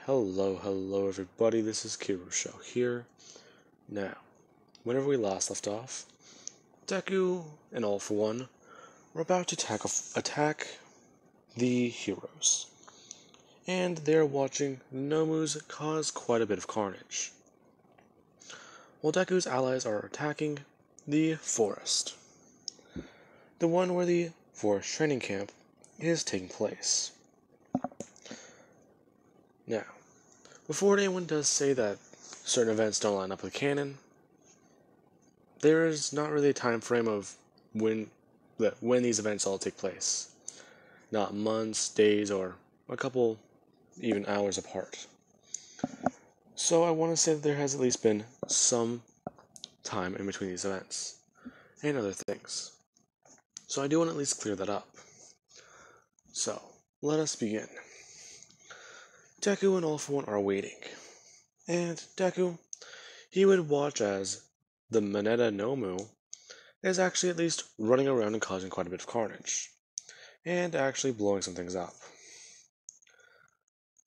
Hello everybody, this is Show here. Now, whenever we last left off, Deku and All For One were about to attack the heroes. And they're watching Nomu's cause quite a bit of carnage, while Deku's allies are attacking the forest. The one where the forest training camp is taking place. Now, before anyone does say that certain events don't line up with canon, there is not really a time frame of when these events all take place. Not months, days, or a couple even hours apart. So I want to say that there has at least been some time in between these events, and other things. So I do want to at least clear that up. So, let us begin. Deku and All For One are waiting. And Deku, he would watch as the Mineta Nomu is actually at least running around and causing quite a bit of carnage, and actually blowing some things up.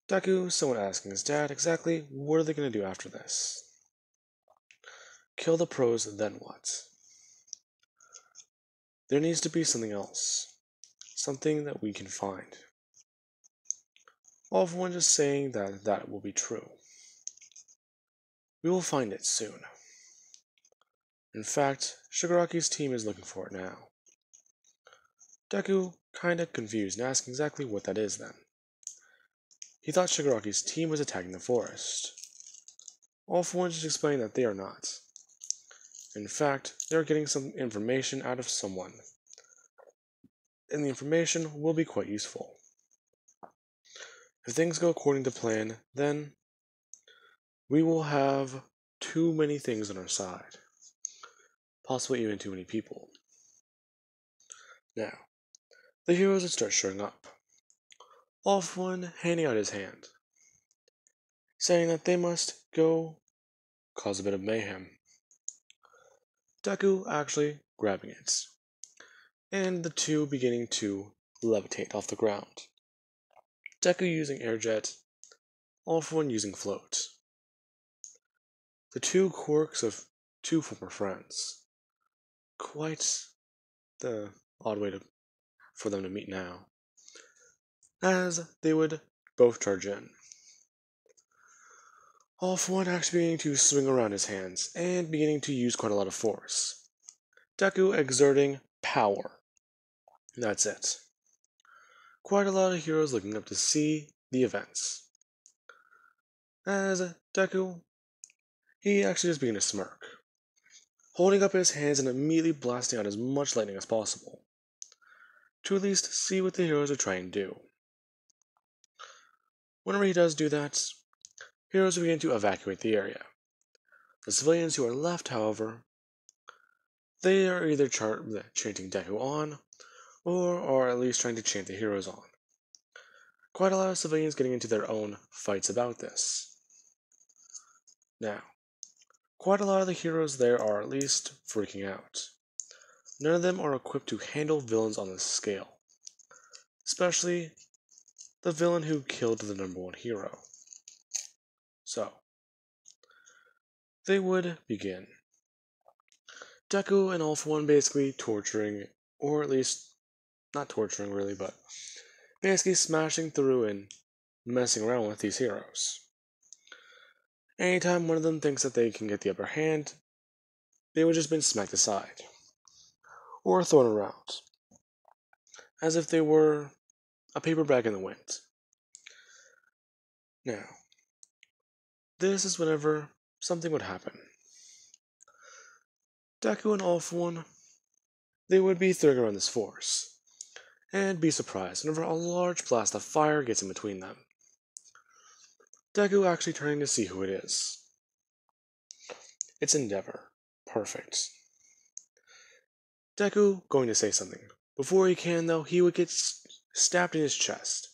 Deku, someone asking his dad exactly what are they going to do after this. Kill the pros, then what? There needs to be something else. Something that we can find. All For One just saying that that will be true. We will find it soon. In fact, Shigaraki's team is looking for it now. Deku, kinda confused and asking exactly what that is then. He thought Shigaraki's team was attacking the forest. All For One just explained that they are not. In fact, they are getting some information out of someone. And the information will be quite useful. If things go according to plan, then we will have too many things on our side. Possibly even too many people. Now, the heroes would start showing up. All For One handing out his hand, saying that they must go cause a bit of mayhem. Deku actually grabbing it, and the two beginning to levitate off the ground. Deku using air jet, All For One using float. The two quirks of two former friends. Quite the odd way for them to meet now, as they would both charge in. All For One actually beginning to swing around his hands and beginning to use quite a lot of force. Deku exerting power. That's it. Quite a lot of heroes looking up to see the events. As Deku, he actually just began to smirk, holding up his hands and immediately blasting out as much lightning as possible, to at least see what the heroes are trying to do. Whenever he does do that, heroes begin to evacuate the area. The civilians who are left, however, they are either chanting Deku on, or are at least trying to chant the heroes on. Quite a lot of civilians getting into their own fights about this. Now, quite a lot of the heroes there are at least freaking out. None of them are equipped to handle villains on this scale, especially the villain who killed the #1 hero. So, they would begin. Deku and All For One basically torturing, or at least not torturing really, but basically smashing through and messing around with these heroes. Anytime one of them thinks that they can get the upper hand, they would just been smacked aside, or thrown around, as if they were a paper bag in the wind. Now, this is whenever something would happen. Deku and All For One, they would be throwing around this force, and be surprised whenever a large blast of fire gets in between them. Deku actually turning to see who it is. It's Endeavor. Perfect. Deku going to say something. Before he can, though, he would get stabbed in his chest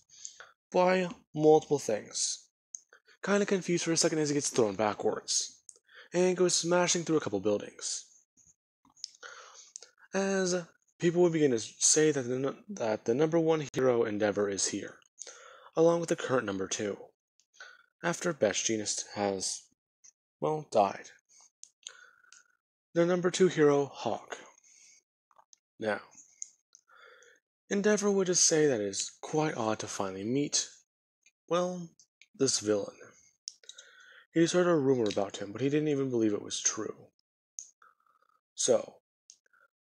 by multiple things. Kinda confused for a second as he gets thrown backwards, and goes smashing through a couple buildings. As people would begin to say that the #1 hero Endeavor is here, along with the current #2. after Best Genius has, well, died. Their number 2 hero, Hawk. Now, Endeavor would just say that it is quite odd to finally meet, well, this villain. He's heard a rumor about him, but he didn't even believe it was true. So,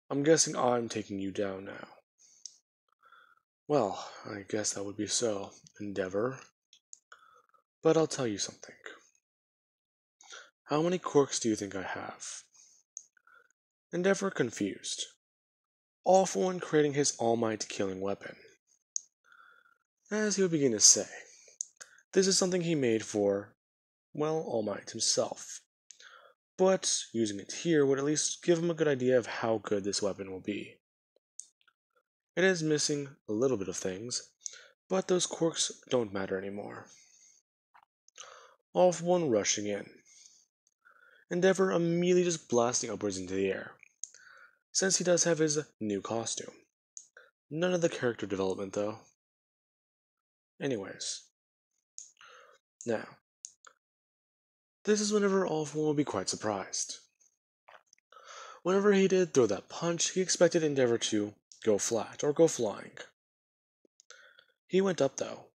I'm guessing I'm taking you down now. Well, I guess that would be so, Endeavor. But I'll tell you something. How many quirks do you think I have? Endeavor confused, all for one creating his All Might killing weapon. As he would begin to say, this is something he made for, well, All Might himself. But using it here would at least give him a good idea of how good this weapon will be. It is missing a little bit of things, but those quirks don't matter anymore. All for one rushing in. Endeavor immediately just blasting upwards into the air, since he does have his new costume. None of the character development though. Anyways. Now, this is whenever All for One will be quite surprised. Whenever he did throw that punch, he expected Endeavor to go flat or go flying. He went up though.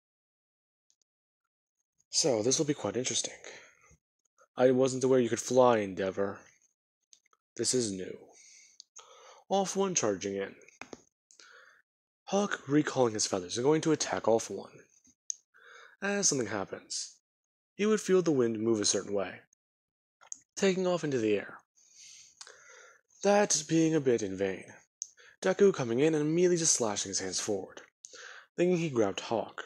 So, this will be quite interesting. I wasn't aware you could fly, Endeavor. This is new. All for One charging in. Hawk recalling his feathers and going to attack All for One. As something happens, he would feel the wind move a certain way, taking off into the air. That being a bit in vain. Deku coming in and immediately just slashing his hands forward, thinking he grabbed Hawk.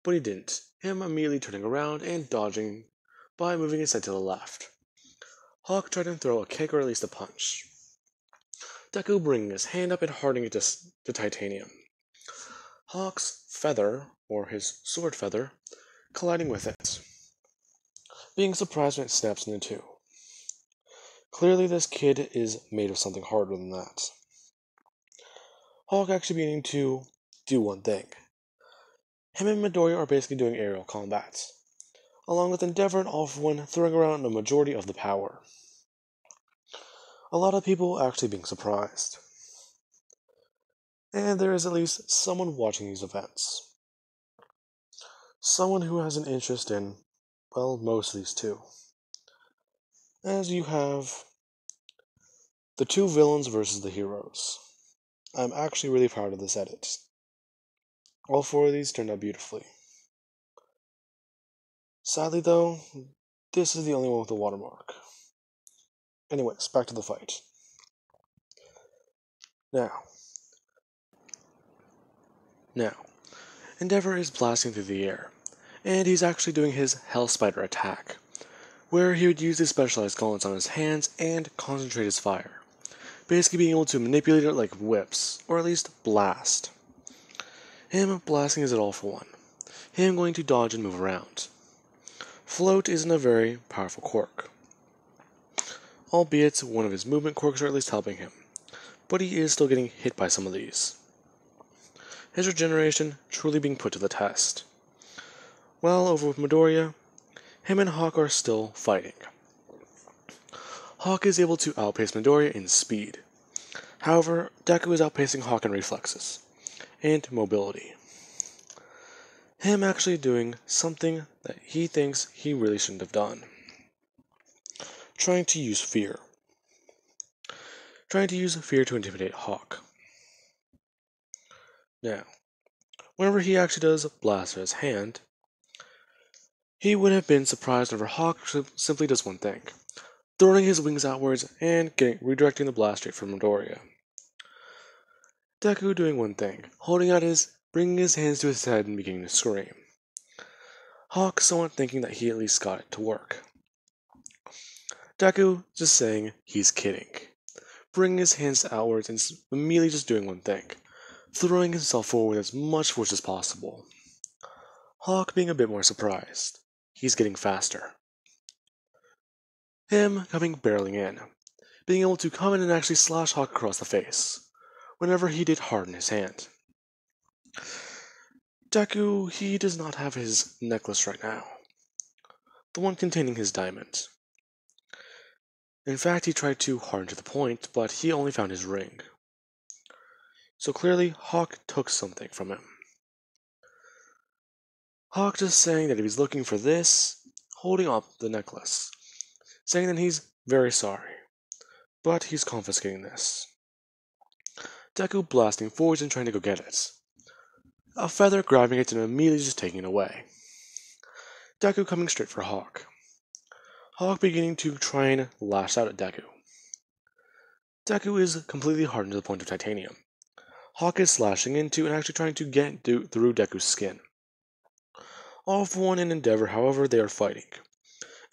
But he didn't, him immediately turning around and dodging by moving his head to the left. Hawk tried to throw a kick or at least a punch. Deku bringing his hand up and hardening it to titanium. Hawk's feather, or his sword feather, colliding with it, being surprised when it snaps into two. Clearly this kid is made of something harder than that. Hawk actually beginning to do one thing. Him and Midoriya are basically doing aerial combat, along with Endeavor and All for One throwing around the majority of the power. A lot of people actually being surprised. And there is at least someone watching these events. Someone who has an interest in, well, most of these too. As you have the two villains versus the heroes. I'm actually really proud of this edit. All four of these turned out beautifully. Sadly though, this is the only one with a watermark. Anyways, back to the fight. Now, Endeavor is blasting through the air, and he's actually doing his Hell Spider attack, where he would use his specialized gauntlets on his hands and concentrate his fire, basically being able to manipulate it like whips, or at least blast. Him blasting is it All for One, him going to dodge and move around. Float isn't a very powerful quirk, albeit one of his movement quirks are at least helping him, but he is still getting hit by some of these. His regeneration truly being put to the test. While over with Midoriya, him and Hawk are still fighting. Hawk is able to outpace Midoriya in speed. However, Deku is outpacing Hawk in reflexes and mobility. Him actually doing something that he thinks he really shouldn't have done. Trying to use fear. Trying to use fear to intimidate Hawk. Now, whenever he actually does blast his hand, he would have been surprised whenever Hawk simply does one thing, throwing his wings outwards and redirecting the blast straight from Midoriya. Deku doing one thing, bringing his hands to his head and beginning to scream. Hawk somewhat thinking that he at least got it to work. Deku just saying he's kidding, bringing his hands outwards and immediately just doing one thing, throwing himself forward with as much force as possible. Hawk being a bit more surprised. He's getting faster. Him coming barreling in, being able to come in and actually slash Hawk across the face, whenever he did harden his hand. Deku, he does not have his necklace right now, the one containing his diamond. In fact, he tried to harden to the point, but he only found his ring. So clearly, Hawk took something from him. Hawk just saying that if he's looking for this, holding up the necklace, saying that he's very sorry, but he's confiscating this. Deku blasting forwards and trying to go get it. A feather grabbing it and immediately just taking it away. Deku coming straight for Hawk. Hawk beginning to try and lash out at Deku. Deku is completely hardened to the point of titanium. Hawk is slashing into and actually trying to get through Deku's skin. All for one in Endeavor, however, they are fighting.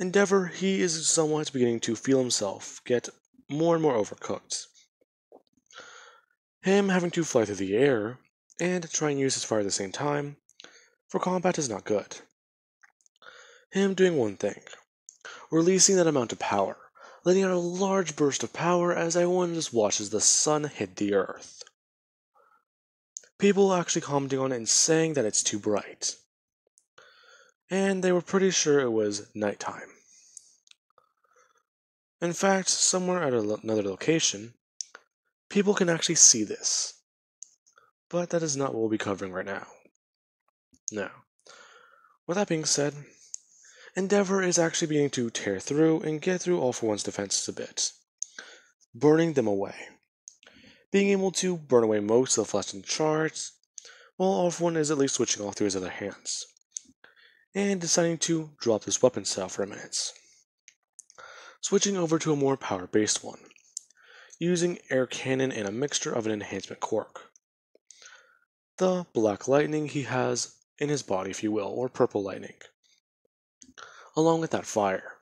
Endeavor, he is somewhat beginning to feel himself get more and more overcooked. Him having to fly through the air and try and use his fire at the same time for combat is not good. Him doing one thing, releasing that amount of power, letting out a large burst of power as everyone just watches the sun hit the earth. People actually commenting on it and saying that it's too bright. And they were pretty sure it was nighttime. In fact, somewhere at another location, people can actually see this. But that is not what we'll be covering right now. Now, with that being said, Endeavor is actually beginning to tear through and get through All for One's defenses a bit, burning them away. Being able to burn away most of the flesh and shards, while All for One is at least switching off through his other hands, and deciding to drop this weapon style for a minute. Switching over to a more power-based one, using air cannon and a mixture of an enhancement quirk. The black lightning he has in his body, if you will, or purple lightning, along with that fire.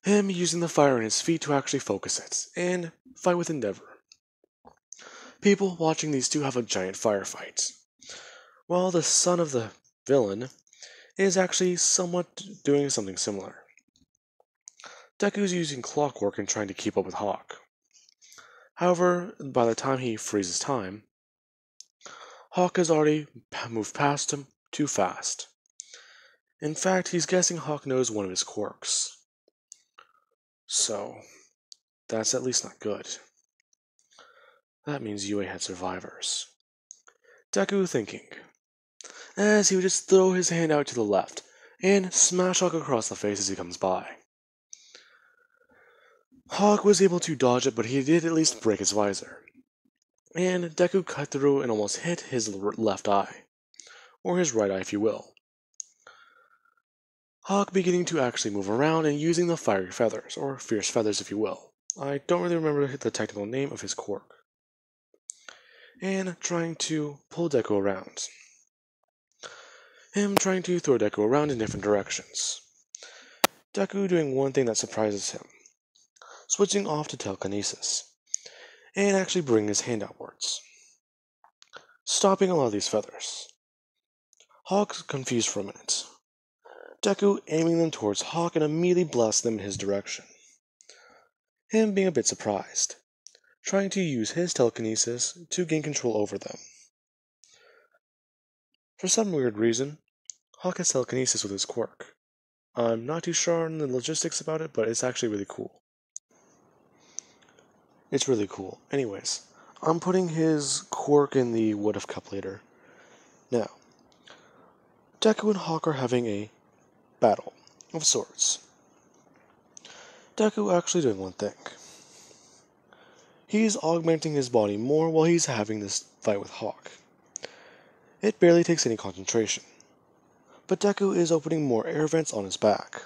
Him using the fire in his feet to actually focus it, and fight with Endeavor. People watching these two have a giant firefight, while the son of the villain is actually somewhat doing something similar. Deku's using clockwork and trying to keep up with Hawk. However, by the time he freezes time, Hawk has already moved past him too fast. In fact, he's guessing Hawk knows one of his quirks. So, that's at least not good. That means UA had survivors. Deku thinking, as he would just throw his hand out to the left and smash Hawk across the face as he comes by. Hawk was able to dodge it, but he did at least break his visor. And Deku cut through and almost hit his left eye, or his right eye if you will. Hawk beginning to actually move around and using the fiery feathers, or fierce feathers if you will. I don't really remember the technical name of his quirk. And trying to pull Deku around. Him trying to throw Deku around in different directions. Deku doing one thing that surprises him, switching off to telekinesis, and actually bringing his hand outwards, stopping a lot of these feathers. Hawk's confused for a minute. Deku aiming them towards Hawk and immediately blasting them in his direction. Him being a bit surprised, trying to use his telekinesis to gain control over them. For some weird reason, Hawk has telekinesis with his quirk. I'm not too sure on the logistics about it, but it's actually really cool. It's really cool. Anyways, I'm putting his quirk in the What If Cup later. Now, Deku and Hawk are having a battle of sorts. Deku actually doing one thing. He's augmenting his body more while he's having this fight with Hawk. It barely takes any concentration, but Deku is opening more air vents on his back,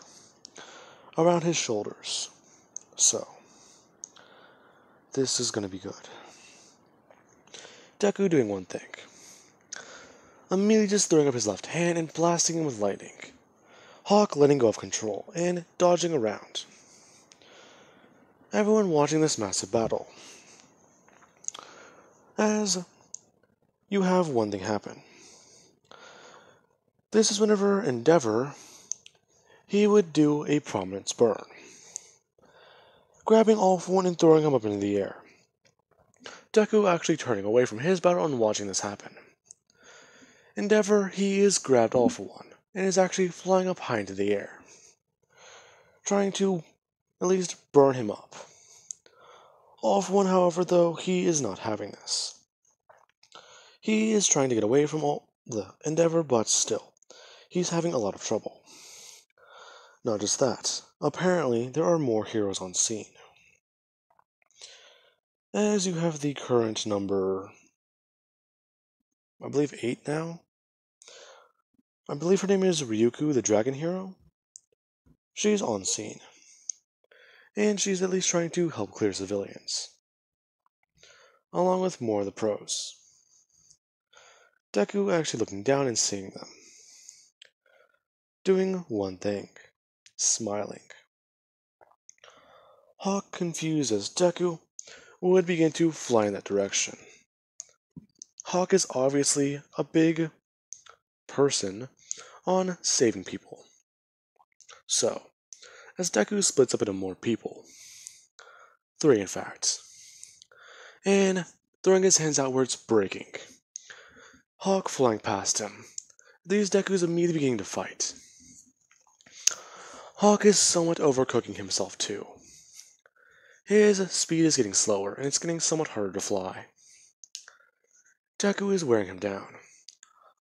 around his shoulders. So, this is going to be good. Deku doing one thing. Immediately just throwing up his left hand and blasting him with lightning. Hawk letting go of control and dodging around. Everyone watching this massive battle. As you have one thing happen. This is whenever Endeavor, he would do a prominence burn, grabbing All for One and throwing him up into the air. Deku actually turning away from his battle and watching this happen. Endeavor, he is grabbed All for One, and is actually flying up high into the air, trying to at least burn him up. All for one, however, though, he is not having this. He is trying to get away from all the endeavor, but still, he's having a lot of trouble. Not just that, apparently there are more heroes on scene. As you have the current number, I believe 8 now? I believe her name is Ryuku, the dragon hero. She's on scene, and she's at least trying to help clear civilians, along with more of the pros. Deku actually looking down and seeing them, doing one thing, smiling. Hawk, confused as Deku, would begin to fly in that direction. Hawk is obviously a big person on saving people. So, as Deku splits up into more people, 3 in fact, and throwing his hands outwards, breaking. Hawk flying past him. These Deku's immediately beginning to fight. Hawk is somewhat overcooking himself too. His speed is getting slower, and it's getting somewhat harder to fly. Deku is wearing him down.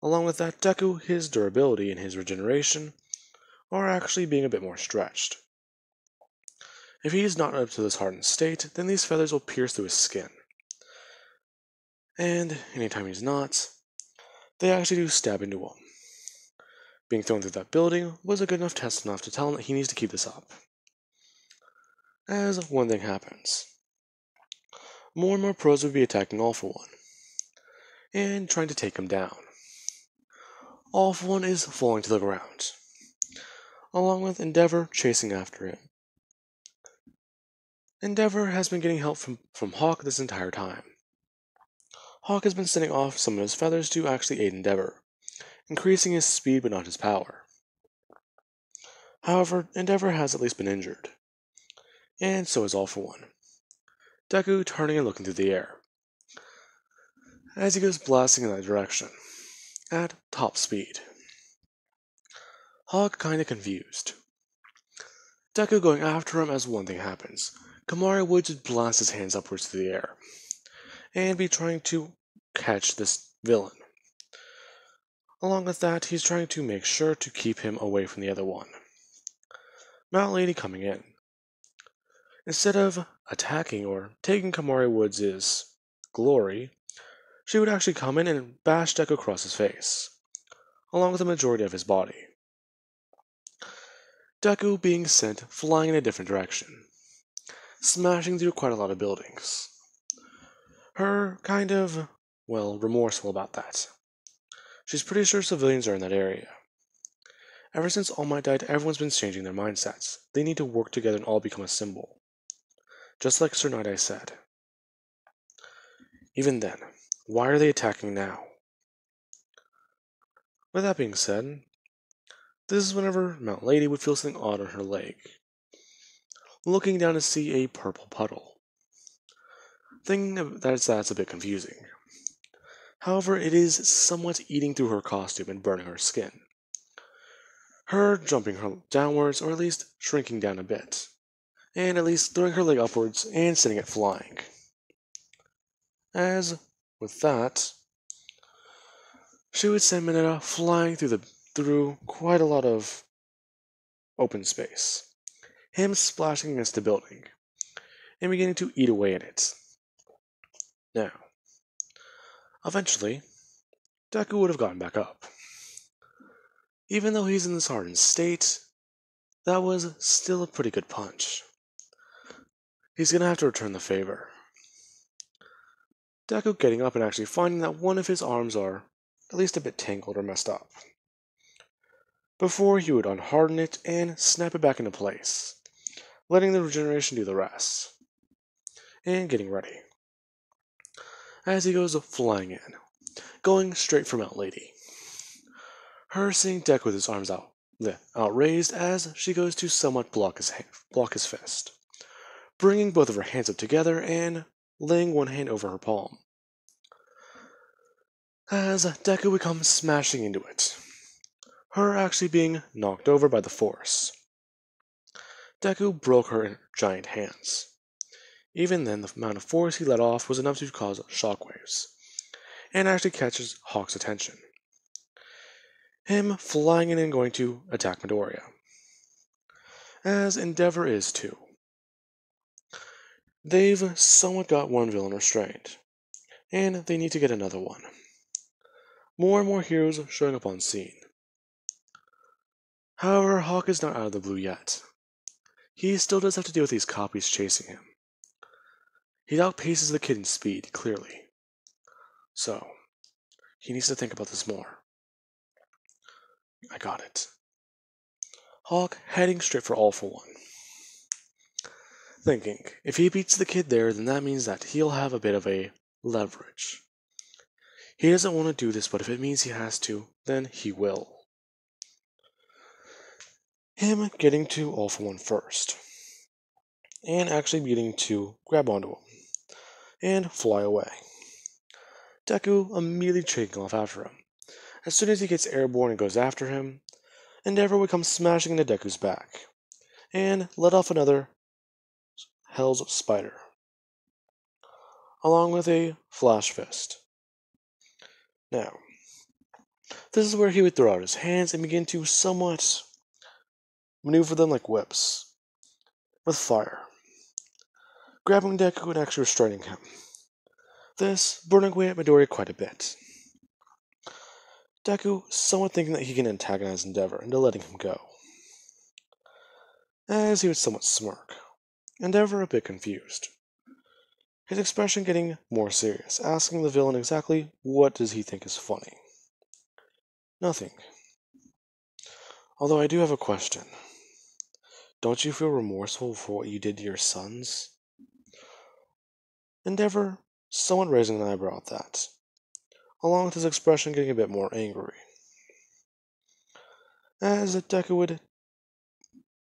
Along with that, Deku, his durability and his regeneration are actually being a bit more stretched. If he is not up to this hardened state, then these feathers will pierce through his skin. And anytime he's not, they actually do stab into him. Being thrown through that building was a good enough test enough to tell him that he needs to keep this up. As one thing happens, more and more pros would be attacking All For One, and trying to take him down. All For One is falling to the ground, along with Endeavor chasing after him. Endeavor has been getting help from Hawk this entire time. Hawk has been sending off some of his feathers to actually aid Endeavor, increasing his speed but not his power. However, Endeavor has at least been injured, and so is All For One. Deku turning and looking through the air, as he goes blasting in that direction, at top speed. Hawk kinda confused. Deku going after him as one thing happens. Kamari would just blast his hands upwards through the air, and be trying to catch this villain. Along with that, he's trying to make sure to keep him away from the other one. Mount Lady coming in. Instead of attacking or taking Kamari Woods' glory, she would actually come in and bash Deku across his face, along with the majority of his body. Deku being sent flying in a different direction, smashing through quite a lot of buildings. Her kind of, remorseful about that. She's pretty sure civilians are in that area. Ever since All Might died, everyone's been changing their mindsets. They need to work together and all become a symbol. Just like Sir Night Eye said. Even then, why are they attacking now? With that being said, this is whenever Mount Lady would feel something odd on her leg, looking down to see a purple puddle. Thinking that's a bit confusing. However, it is somewhat eating through her costume and burning her skin. Her jumping her downwards, or at least shrinking down a bit, and at least throwing her leg upwards and sending it flying. As with that, she would send Mineta flying through quite a lot of open space, him splashing against the building, and beginning to eat away at it. Now, eventually, Deku would have gotten back up. Even though he's in this hardened state, that was still a pretty good punch. He's gonna have to return the favor. Deku getting up and actually finding that one of his arms are at least a bit tangled or messed up, before he would unharden it and snap it back into place, letting the regeneration do the rest, and getting ready. As he goes flying in, going straight for Mount Lady. Her seeing Deku with his arms outraised as she goes to somewhat block his fist, bringing both of her hands up together and laying one hand over her palm. As Deku would come smashing into it, her actually being knocked over by the force. Deku broke her giant hands. Even then, the amount of force he let off was enough to cause shockwaves, and actually catches Hawk's attention. Him flying in and going to attack Midoriya, as Endeavor is too. They've somewhat got one villain restrained, and they need to get another one. More and more heroes showing up on scene. However, Hawk is not out of the blue yet. He still does have to deal with these copies chasing him. He outpaces the kid in speed, clearly. So, he needs to think about this more. I got it. Hawk heading straight for All For One. Thinking, if he beats the kid there, then that means that he'll have a bit of a leverage. He doesn't want to do this, but if it means he has to, then he will. Him getting to All For One first, and actually beginning to grab onto him, and fly away. Deku immediately taking off after him. As soon as he gets airborne and goes after him, Endeavor would come smashing into Deku's back, and let off another Hell's Spider, along with a Flash Fist. Now, this is where he would throw out his hands and begin to somewhat maneuver them like whips, with fire, grabbing Deku and actually restraining him. This burning away at Midoriya quite a bit. Deku somewhat thinking that he can antagonize Endeavor into letting him go, as he would somewhat smirk, Endeavor a bit confused. His expression getting more serious, asking the villain exactly what does he think is funny. Nothing. Although I do have a question. Don't you feel remorseful for what you did to your sons? Endeavor somewhat raising an eyebrow at that, along with his expression getting a bit more angry. As Deku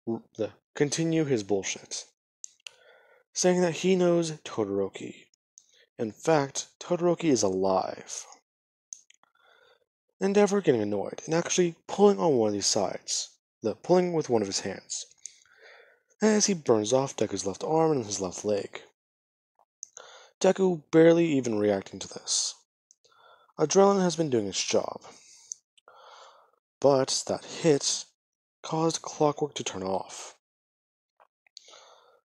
would continue his bullshit, saying that he knows Todoroki. In fact, Todoroki is alive. Endeavor getting annoyed and actually pulling on one of these sides, pulling with one of his hands, as he burns off Deku's left arm and his left leg. Deku barely even reacting to this. Adrenaline has been doing its job, but that hit caused clockwork to turn off.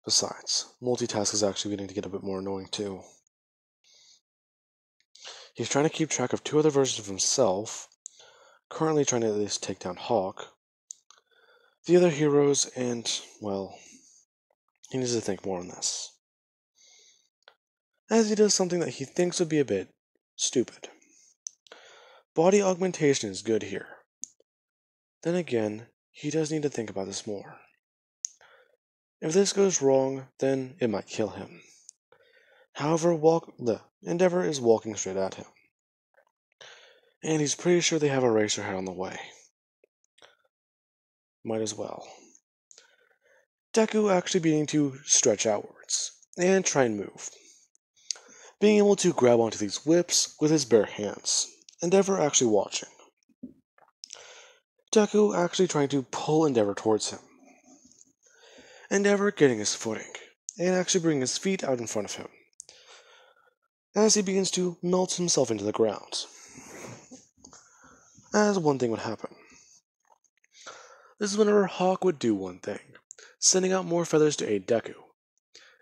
Besides, multitask is actually beginning to get a bit more annoying too. He's trying to keep track of two other versions of himself, currently trying to at least take down Hawk, the other heroes, and, well, he needs to think more on this. As he does something that he thinks would be a bit stupid. Body augmentation is good here. Then again, he does need to think about this more. If this goes wrong, then it might kill him. However, the Endeavor is walking straight at him, and he's pretty sure they have a racer head on the way. Might as well. Deku actually beginning to stretch outwards, and try and move. Being able to grab onto these whips with his bare hands. Endeavor actually watching. Deku actually trying to pull Endeavor towards him. Endeavor getting his footing, and actually bringing his feet out in front of him, as he begins to melt himself into the ground. As one thing would happen. This is whenever Hawk would do one thing, sending out more feathers to aid Deku,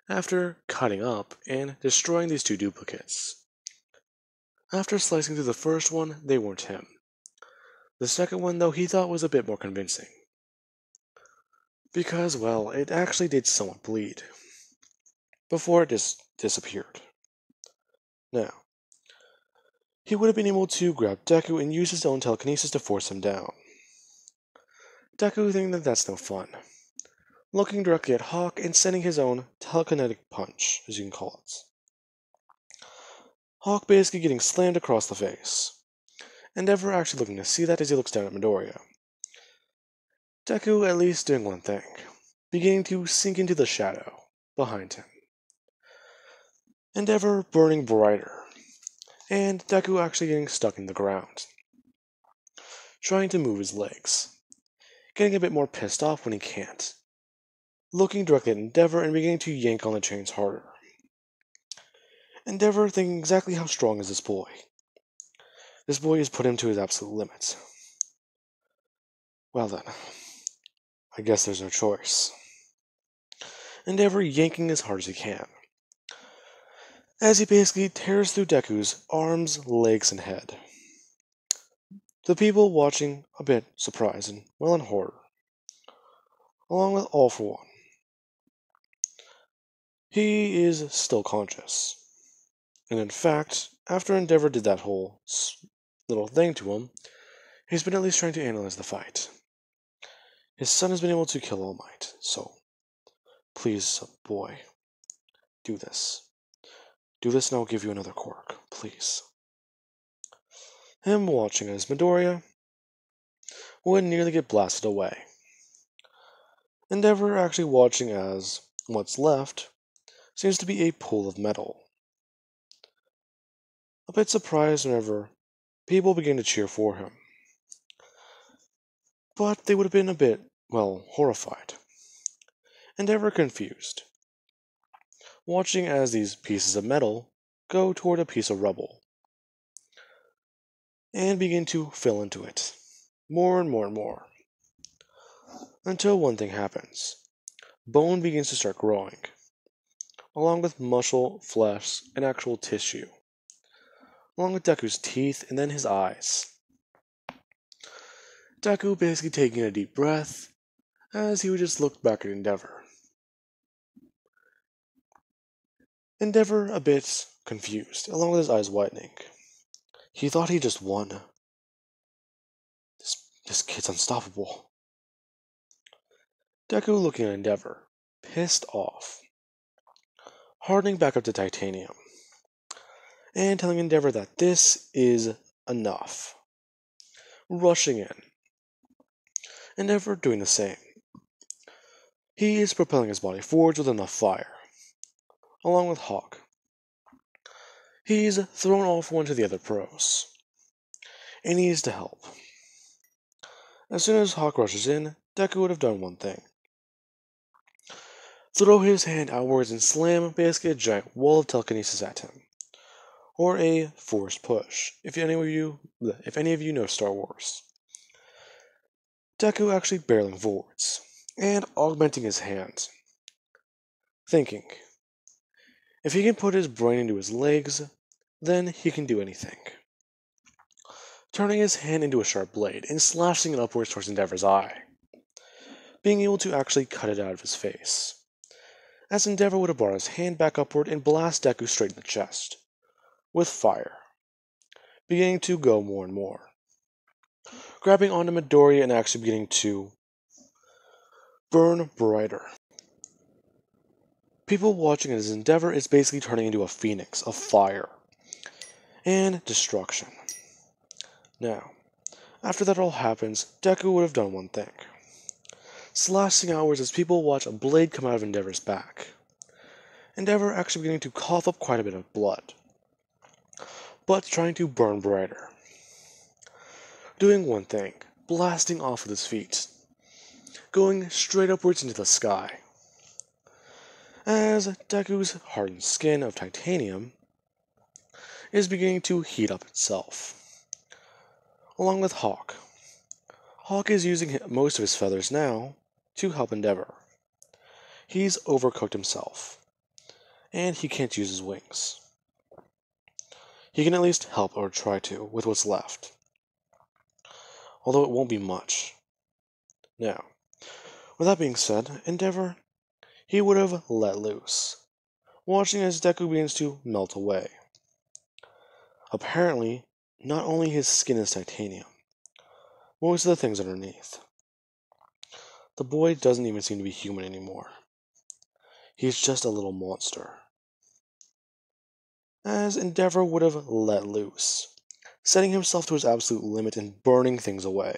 after cutting up and destroying these two duplicates. After slicing through the first one, they weren't him. The second one, though, he thought was a bit more convincing. Because, well, it actually did somewhat bleed, before it just disappeared. Now, he would have been able to grab Deku and use his own telekinesis to force him down. Deku thinking that that's no fun, looking directly at Hawk and sending his own telekinetic punch, as you can call it. Hawk basically getting slammed across the face. Endeavor actually looking to see that as he looks down at Midoriya. Deku at least doing one thing, beginning to sink into the shadow behind him. Endeavor burning brighter, and Deku actually getting stuck in the ground. trying to move his legs, getting a bit more pissed off when he can't, looking directly at Endeavor and beginning to yank on the chains harder. Endeavor thinking exactly how strong is this boy. This boy has put him to his absolute limits. Well then, I guess there's no choice. Endeavor yanking as hard as he can, as he basically tears through Deku's arms, legs, and head. The people watching a bit surprised and, well, in horror, along with All For One. He is still conscious. And in fact, after Endeavor did that whole little thing to him, he's been at least trying to analyze the fight. His son has been able to kill All Might, so please, boy, do this. Do this and I'll give you another quirk, please. Him watching as Midoriya would nearly get blasted away. Endeavor actually watching as what's left seems to be a pool of metal. A bit surprised whenever people begin to cheer for him. But they would have been a bit, well, horrified. Endeavor confused, watching as these pieces of metal go toward a piece of rubble, and begin to fill into it, more and more and more, until one thing happens. Bone begins to start growing, along with muscle, flesh, and actual tissue, along with Deku's teeth and then his eyes. Deku basically taking a deep breath, as he would just look back at Endeavor. Endeavor a bit confused, along with his eyes widening. He thought he just won. This kid's unstoppable. Deku looking at Endeavor, pissed off, hardening back up to titanium, and telling Endeavor that this is enough. Rushing in. Endeavor doing the same. He is propelling his body forwards with enough fire, along with Hawk. He's thrown All For One to the other pros, and needs to help. As soon as Hawk rushes in, Deku would have done one thing. Throw his hand outwards and slam basically a giant wall of telekinesis at him. Or a force push, if any of you know Star Wars. Deku actually barreling forwards, and augmenting his hand. Thinking, if he can put his brain into his legs, then he can do anything. Turning his hand into a sharp blade and slashing it upwards towards Endeavor's eye, being able to actually cut it out of his face, as Endeavor would have brought his hand back upward and blast Deku straight in the chest, with fire, beginning to go more and more, grabbing onto Midoriya and actually beginning to burn brighter. People watching his Endeavor is basically turning into a phoenix of fire and destruction. Now, after that all happens, Deku would have done one thing. Slashing outwards as people watch a blade come out of Endeavor's back. Endeavor actually beginning to cough up quite a bit of blood, but trying to burn brighter. Doing one thing, blasting off with his feet, going straight upwards into the sky. As Deku's hardened skin of titanium is beginning to heat up itself, along with Hawk. Hawk is using most of his feathers now to help Endeavor. He's overcooked himself, and he can't use his wings. He can at least help or try to with what's left, although it won't be much. Now, with that being said, Endeavor, he would have let loose, watching as Deku begins to melt away. Apparently, not only his skin is titanium, most of the things underneath. The boy doesn't even seem to be human anymore. He's just a little monster. As Endeavor would have let loose, setting himself to his absolute limit and burning things away.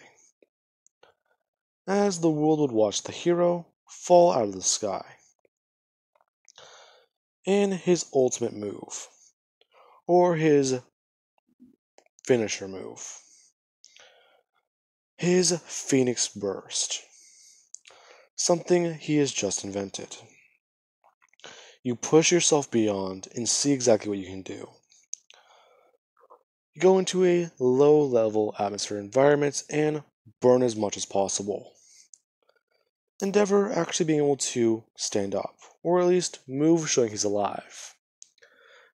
As the world would watch the hero fall out of the sky. In his ultimate move, or his finisher move. His Phoenix Burst. Something he has just invented. You push yourself beyond and see exactly what you can do. You go into a low-level atmosphere environment and burn as much as possible. Endeavor actually being able to stand up, or at least move showing he's alive.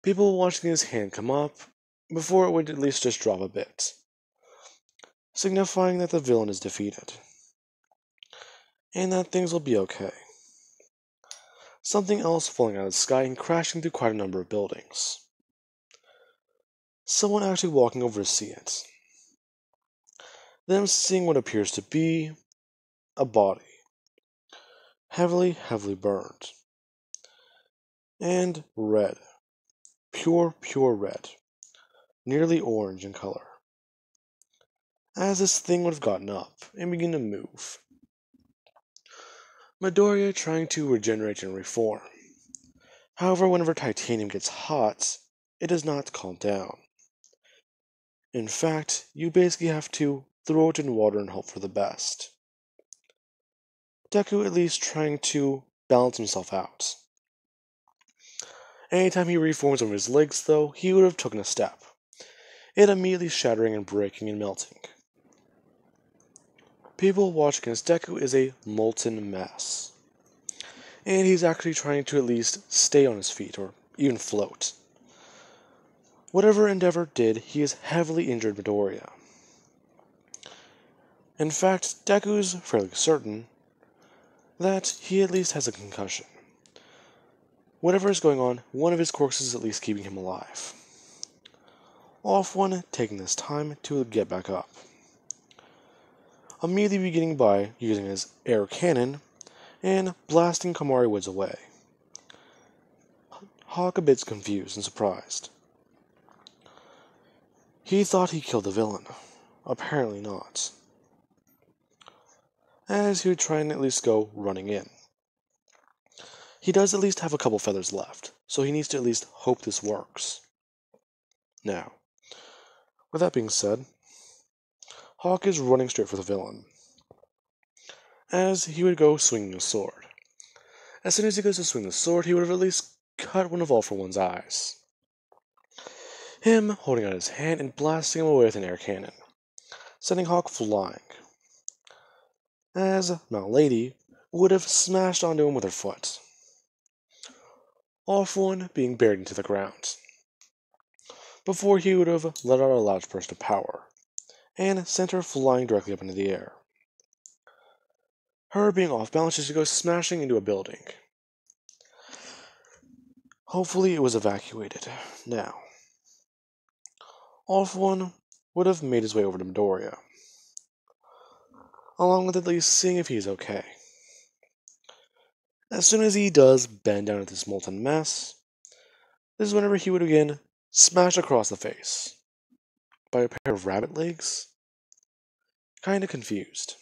People watching his hand come up, before it would at least just drop a bit, signifying that the villain is defeated, and that things will be okay. Something else falling out of the sky and crashing through quite a number of buildings. Someone actually walking over to see it. Them seeing what appears to be a body, heavily burned, and red, pure red, nearly orange in color. As this thing would have gotten up and begun to move. Midoriya trying to regenerate and reform. However, whenever titanium gets hot, it does not calm down. In fact, you basically have to throw it in water and hope for the best. Deku at least trying to balance himself out. Anytime he reforms over his legs, though, he would have taken a step, it immediately shattering and breaking and melting. People watching as Deku is a molten mess. And he's actually trying to at least stay on his feet, or even float. Whatever Endeavor did, he has heavily injured Midoriya. In fact, Deku's fairly certain that he at least has a concussion. Whatever is going on, one of his quirks is at least keeping him alive. Off One taking this time to get back up. Immediately beginning by using his air cannon and blasting Kamari Woods away. Hawk a bit confused and surprised. He thought he killed the villain. Apparently not. As he would try and at least go running in. He does at least have a couple feathers left, so he needs to at least hope this works. Now, with that being said, Hawk is running straight for the villain, as he would go swinging a sword. As soon as he goes to swing the sword, he would have at least cut one of All For One's eyes. Him holding out his hand and blasting him away with an air cannon, sending Hawk flying. As Mount Lady would have smashed onto him with her foot. All For One being buried into the ground. Before he would have let out a loud burst of power, and sent her flying directly up into the air. Her being off balance as she goes smashing into a building. Hopefully it was evacuated. Now, All For One would have made his way over to Midoriya, along with at least seeing if he's okay. As soon as he does bend down at this molten mess, this is whenever he would again smash across the face by a pair of rabbit legs. Kinda confused.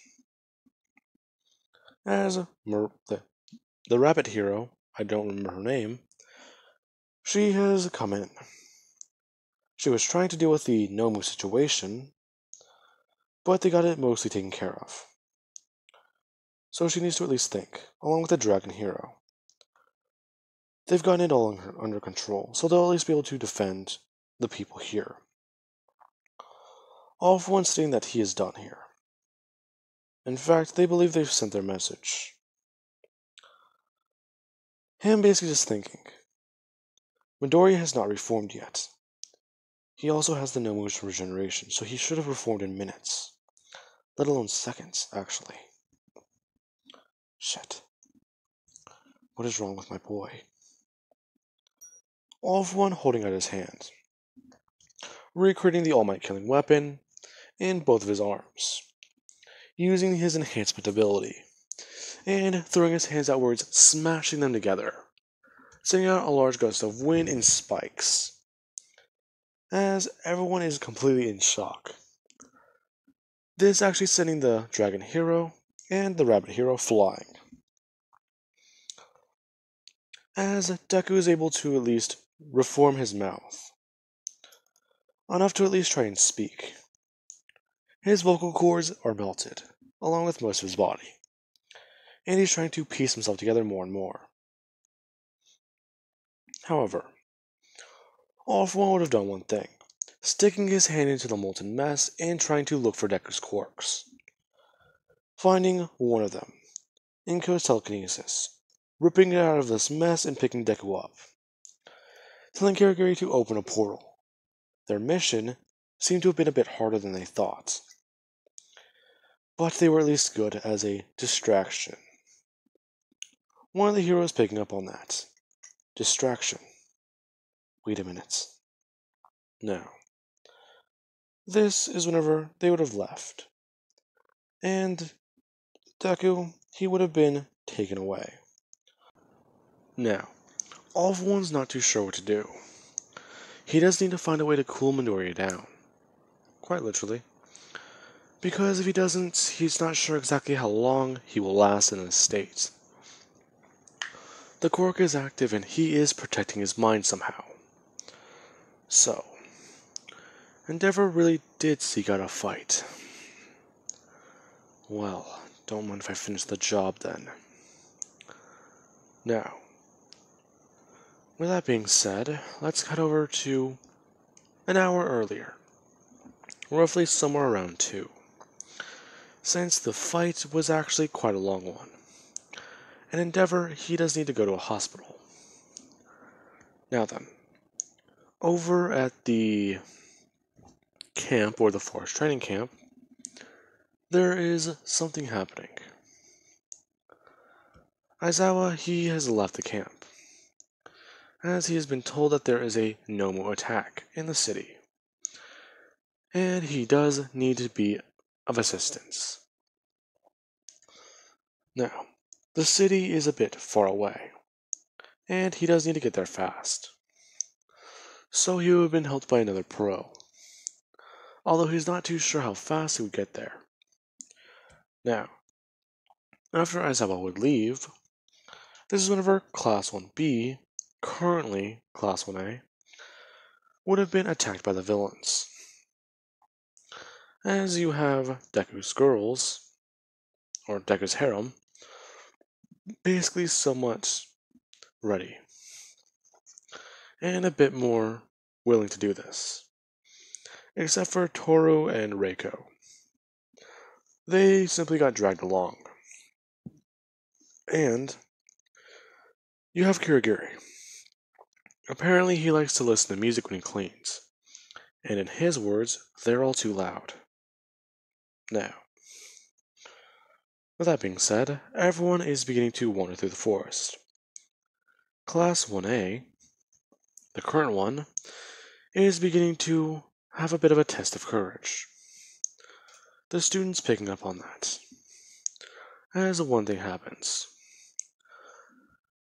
As the rabbit hero, I don't remember her name, she has come in. She was trying to deal with the Nomu situation, but they got it mostly taken care of. So she needs to at least think, along with the dragon hero. They've gotten it all under control, so they'll at least be able to defend the people here. All For One stating that he is done here. In fact, they believe they've sent their message. Him basically just thinking. Midoriya has not reformed yet. He also has the Nomu's regeneration, so he should have reformed in minutes. Let alone seconds, actually. Shit. What is wrong with my boy? All For One holding out his hand. Recreating the All Might killing weapon in both of his arms. Using his enhancement ability. And throwing his hands outwards, smashing them together. Sending out a large gust of wind and spikes. As everyone is completely in shock. This actually sending the dragon hero and the rabbit hero flying. As Deku is able to at least reform his mouth. Enough to at least try and speak. His vocal cords are melted, along with most of his body, and he's trying to piece himself together more and more. However, All for One would have done one thing, sticking his hand into the molten mess and trying to look for Deku's quirks. Finding one of them, encodes telekinesis, ripping it out of this mess and picking Deku up, telling Kirigiri to open a portal. Their mission seemed to have been a bit harder than they thought, but they were at least good as a distraction. One of the heroes picking up on that. Distraction. Wait a minute. Now, this is whenever they would have left. And Deku, he would have been taken away. Now, All for One's not too sure what to do. He does need to find a way to cool Midoriya down. Quite literally. Because if he doesn't, he's not sure exactly how long he will last in this state. The quirk is active and he is protecting his mind somehow. So, Endeavor really did seek out a fight. Well, don't mind if I finish the job then. Now, with that being said, let's cut over to an hour earlier. Roughly somewhere around 2. Since the fight was actually quite a long one. And Endeavor, he does need to go to a hospital. Now then, over at the camp, or the forest training camp, there is something happening. Aizawa, he has left the camp, as he has been told that there is a Nomu attack in the city, and he does need to be of assistance. Now, the city is a bit far away, and he does need to get there fast. So he would have been helped by another pro, although he's not too sure how fast he would get there. Now, after Aizawa would leave, this is whenever Class 1B, currently Class 1A, would have been attacked by the villains. As you have Deku's girls, or Deku's harem, basically somewhat ready, and a bit more willing to do this, except for Toru and Reiko. They simply got dragged along. And you have Kirigiri. Apparently he likes to listen to music when he cleans, and in his words, they're all too loud. Now, with that being said, everyone is beginning to wander through the forest. Class 1A, the current one, is beginning to have a bit of a test of courage. The student's picking up on that. As one thing happens.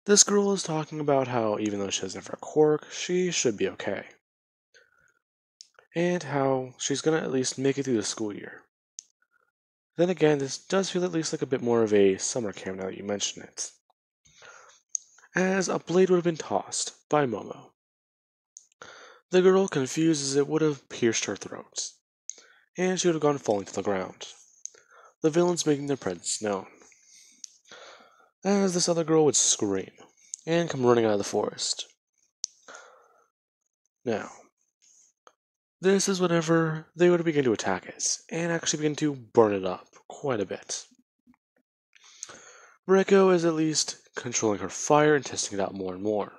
This girl is talking about how even though she has never a quirk, she should be okay. And how she's gonna at least make it through the school year. Then again, this does feel at least like a bit more of a summer camp now that you mention it. As a blade would have been tossed by Momo. The girl, confused as it would have pierced her throat, and she would have gone falling to the ground. The villains making their presence known. As this other girl would scream, and come running out of the forest. Now, this is whenever they would begin to attack it, and actually begin to burn it up quite a bit. Reiko is at least controlling her fire and testing it out more and more,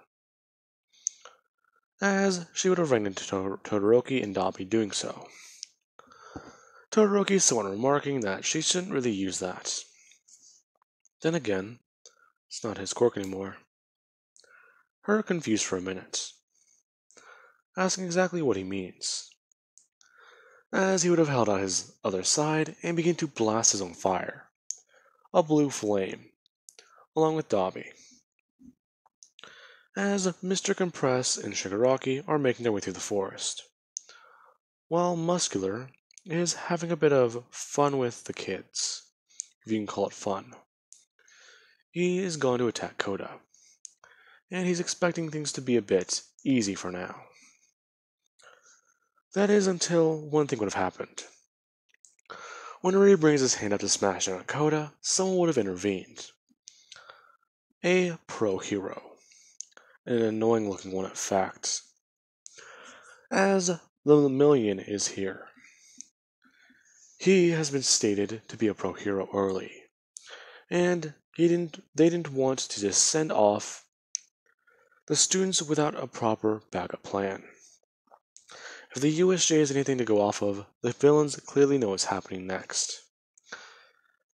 as she would have run into Todoroki and Dabi doing so. Todoroki somewhat remarking that she shouldn't really use that. Then again, it's not his quirk anymore. Her confused for a minute, asking exactly what he means, as he would have held out his other side and began to blast his own fire, a blue flame, along with Dabi, as Mr. Compress and Shigaraki are making their way through the forest, while Muscular is having a bit of fun with the kids, if you can call it fun. He is going to attack Koda, and he's expecting things to be a bit easy for now. That is until one thing would have happened. Whenever he brings his hand up to smash down on Koda, someone would have intervened. A pro hero, and an annoying looking one at fact, as the Lemillion is here. He has been stated to be a pro hero early, and they didn't want to just send off the students without a proper backup plan. If the USJ is anything to go off of, the villains clearly know what's happening next.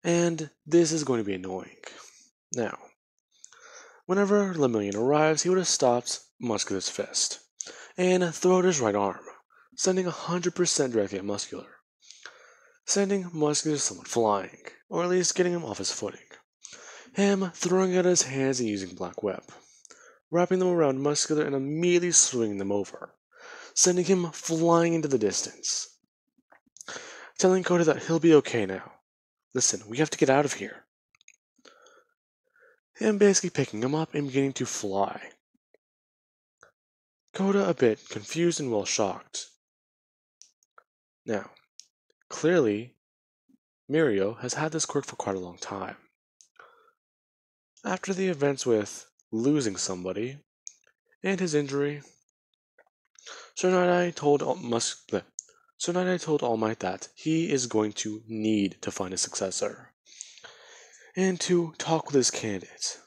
And this is going to be annoying. Now, whenever Lemillion arrives, he would have stopped Muscular's fist and thrown his right arm, sending 100% directly at Muscular, sending Muscular somewhat flying, or at least getting him off his footing. Him throwing out his hands and using Black Whip, wrapping them around Muscular and immediately swinging them over, sending him flying into the distance, telling Koda that he'll be okay now. Listen, we have to get out of here. Him basically picking him up and beginning to fly. Koda a bit confused and well shocked. Now, clearly, Mirio has had this quirk for quite a long time. After the events with losing somebody and his injury, Sir Night-Eye told All Might that he is going to need to find a successor and to talk with his candidate.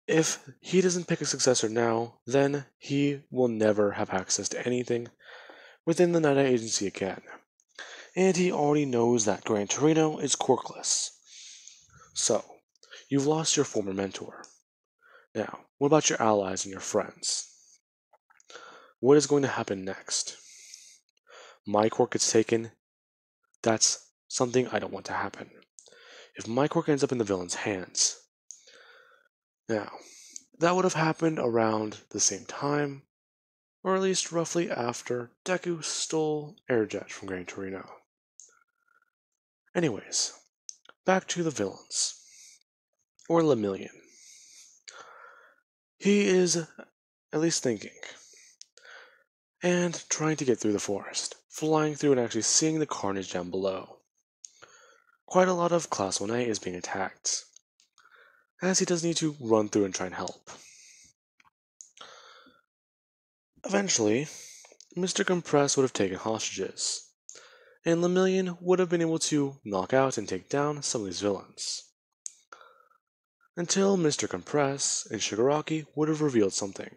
If he doesn't pick a successor now, then he will never have access to anything within the Night-Eye Agency again. And he already knows that Gran Torino is quirkless. So, you've lost your former mentor. Now, what about your allies and your friends? What is going to happen next? My quirk gets taken. That's something I don't want to happen. If my quirk ends up in the villain's hands. Now, that would have happened around the same time, or at least roughly after Deku stole Airjet from Gran Torino. Anyways, back to the villains. Or Lemillion. He is at least thinking, and trying to get through the forest, flying through and actually seeing the carnage down below. Quite a lot of Class 1A is being attacked, as he does need to run through and try and help. Eventually, Mr. Compress would have taken hostages, and Lemillion would have been able to knock out and take down some of these villains. Until Mr. Compress and Shigaraki would have revealed something.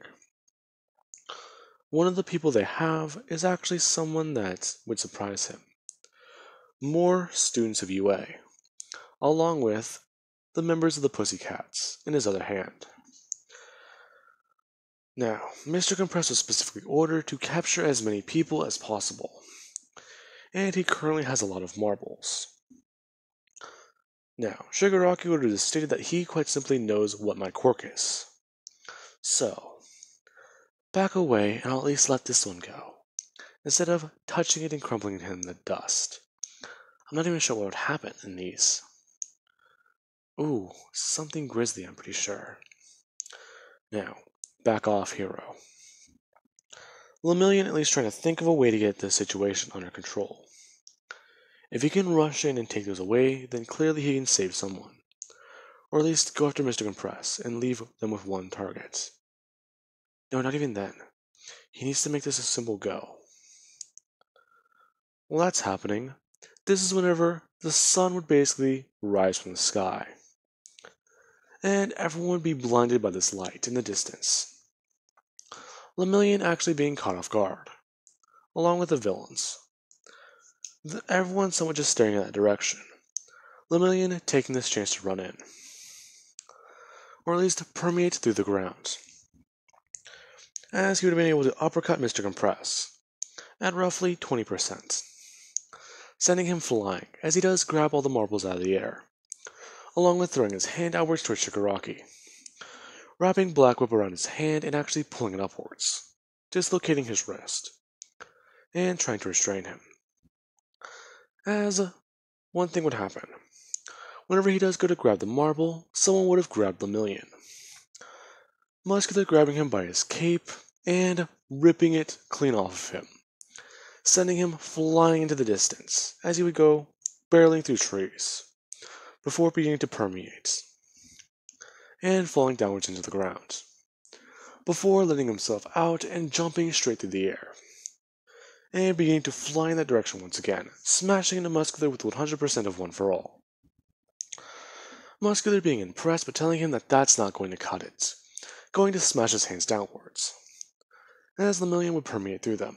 One of the people they have is actually someone that would surprise him. More students of UA, along with the members of the Pussycats in his other hand. Now, Mr. Compress was specifically ordered to capture as many people as possible, and he currently has a lot of marbles. Now, Shigaraki would have stated that he quite simply knows what my quirk is. So, back away and I'll at least let this one go, instead of touching it and crumpling it in the dust. I'm not even sure what would happen in these. Ooh, something grisly, I'm pretty sure. Now, back off, hero. Lemillion at least trying to think of a way to get the situation under control. If he can rush in and take those away, then clearly he can save someone. Or at least go after Mr. Compress and leave them with one target. No, not even then. He needs to make this a simple go. While that's happening, this is whenever the sun would basically rise from the sky. And everyone would be blinded by this light in the distance. Lemillion actually being caught off guard, along with the villains. Everyone somewhat just staring in that direction. Lemillion taking this chance to run in. Or at least permeate through the ground. As he would have been able to uppercut Mr. Compress at roughly 20%. Sending him flying, as he does grab all the marbles out of the air, along with throwing his hand outwards towards Shigaraki, wrapping Black Whip around his hand and actually pulling it upwards, dislocating his wrist, and trying to restrain him. As one thing would happen, whenever he does go to grab the marble, someone would have grabbed Lemillion. Muscular grabbing him by his cape and ripping it clean off of him, sending him flying into the distance as he would go barreling through trees, before beginning to permeate and falling downwards into the ground, before letting himself out and jumping straight through the air, and beginning to fly in that direction once again, smashing into Muscular with 100% of One for All. Muscular being impressed but telling him that that's not going to cut it, going to smash his hands downwards, as Lemillion would permeate through them,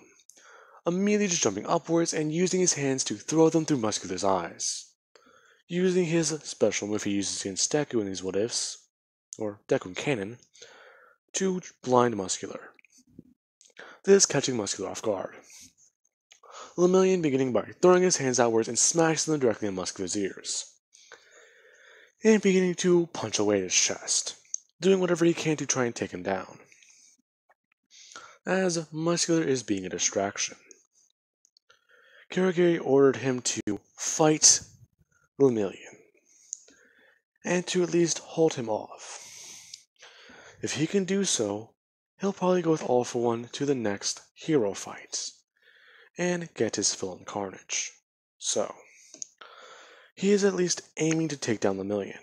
immediately just jumping upwards and using his hands to throw them through Muscular's eyes, using his special move he uses against Deku in these What Ifs, or Deku in canon, to blind Muscular, this catching Muscular off guard. Lemillion beginning by throwing his hands outwards and smashing them directly in Muscular's ears, and beginning to punch away at his chest, doing whatever he can to try and take him down, as Muscular is being a distraction. Kurogiri ordered him to fight Lemillion, and to at least hold him off. If he can do so, he'll probably go with All for One to the next hero fight, and get his fill in carnage. So, he is at least aiming to take down Lemillion,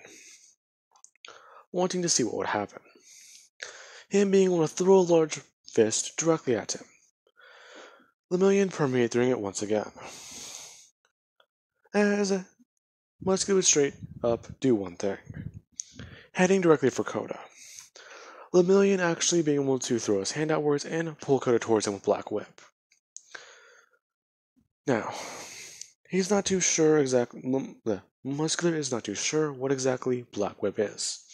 wanting to see what would happen. Him being able to throw a large fist directly at him. Lemillion permeated through it once again, as Muscular would straight up do one thing, heading directly for Koda. Lemillion actually being able to throw his hand outwards and pull Koda towards him with Black Whip. Now, he's not too sure Muscular is not too sure what exactly Black Whip is,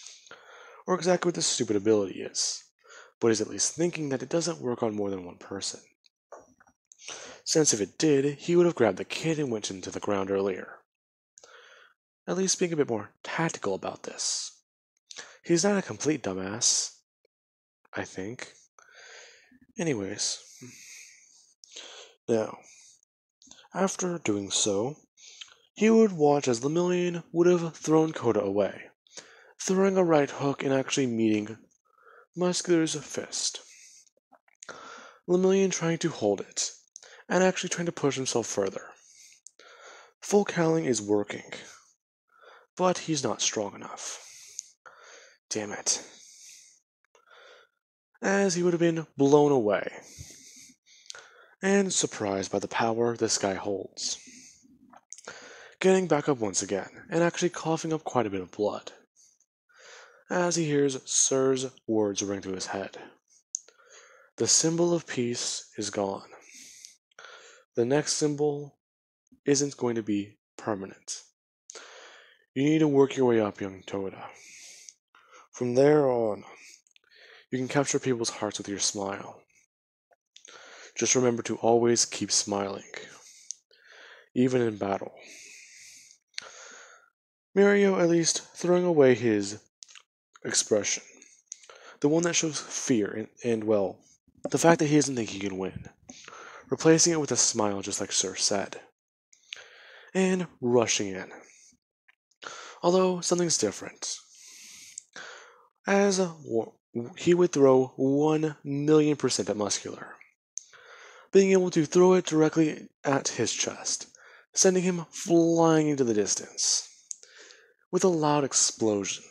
or exactly what this stupid ability is, but is at least thinking that it doesn't work on more than one person, since if it did, he would have grabbed the kid and went into the ground earlier. At least being a bit more tactical about this. He's not a complete dumbass, I think. Anyways, now, after doing so, he would watch as Lemillion would have thrown Koda away, throwing a right hook and actually meeting Muscular's fist. Lemillion trying to hold it, and actually trying to push himself further. Full cowling is working, but he's not strong enough. Damn it. As he would have been blown away, and surprised by the power this guy holds. Getting back up once again, and actually coughing up quite a bit of blood, as he hears Sir's words ring through his head. The symbol of peace is gone. The next symbol isn't going to be permanent. You need to work your way up, young Toda. From there on, you can capture people's hearts with your smile. Just remember to always keep smiling, even in battle. Mirio at least throwing away his expression, the one that shows fear and well, the fact that he doesn't think he can win, replacing it with a smile just like Sir said, and rushing in. Although something's different, as he would throw 1,000,000% at Muscular, being able to throw it directly at his chest, sending him flying into the distance, with a loud explosion.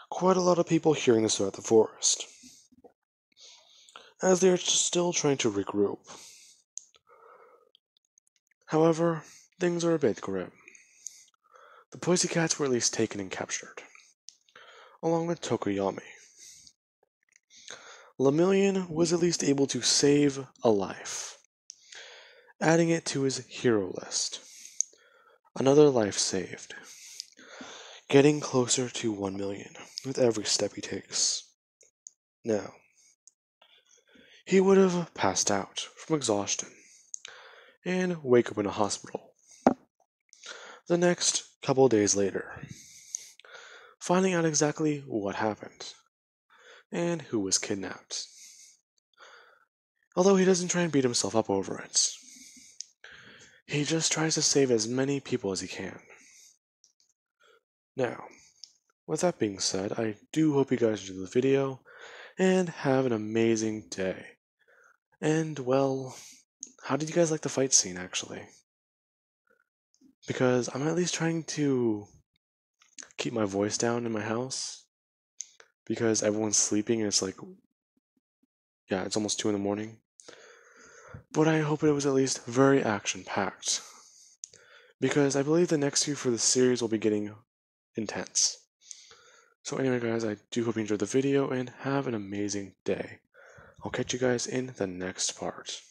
Quite a lot of people hearing this throughout the forest, as they are still trying to regroup. However, things are a bit grim. The Pussycats were at least taken and captured, along with Tokoyami. Lemillion was at least able to save a life, adding it to his hero list. Another life saved, getting closer to 1,000,000 with every step he takes. Now, he would have passed out from exhaustion and wake up in a hospital the next couple days later, finding out exactly what happened and who was kidnapped. Although he doesn't try and beat himself up over it, he just tries to save as many people as he can. Now, with that being said, I do hope you guys enjoyed the video and have an amazing day. And, well, how did you guys like the fight scene, actually? Because I'm at least trying to keep my voice down in my house because everyone's sleeping and it's like, yeah, it's almost 2 in the morning. But I hope it was at least very action packed because I believe the next few for the series will be getting intense. So anyway guys, I do hope you enjoyed the video and have an amazing day. I'll catch you guys in the next part.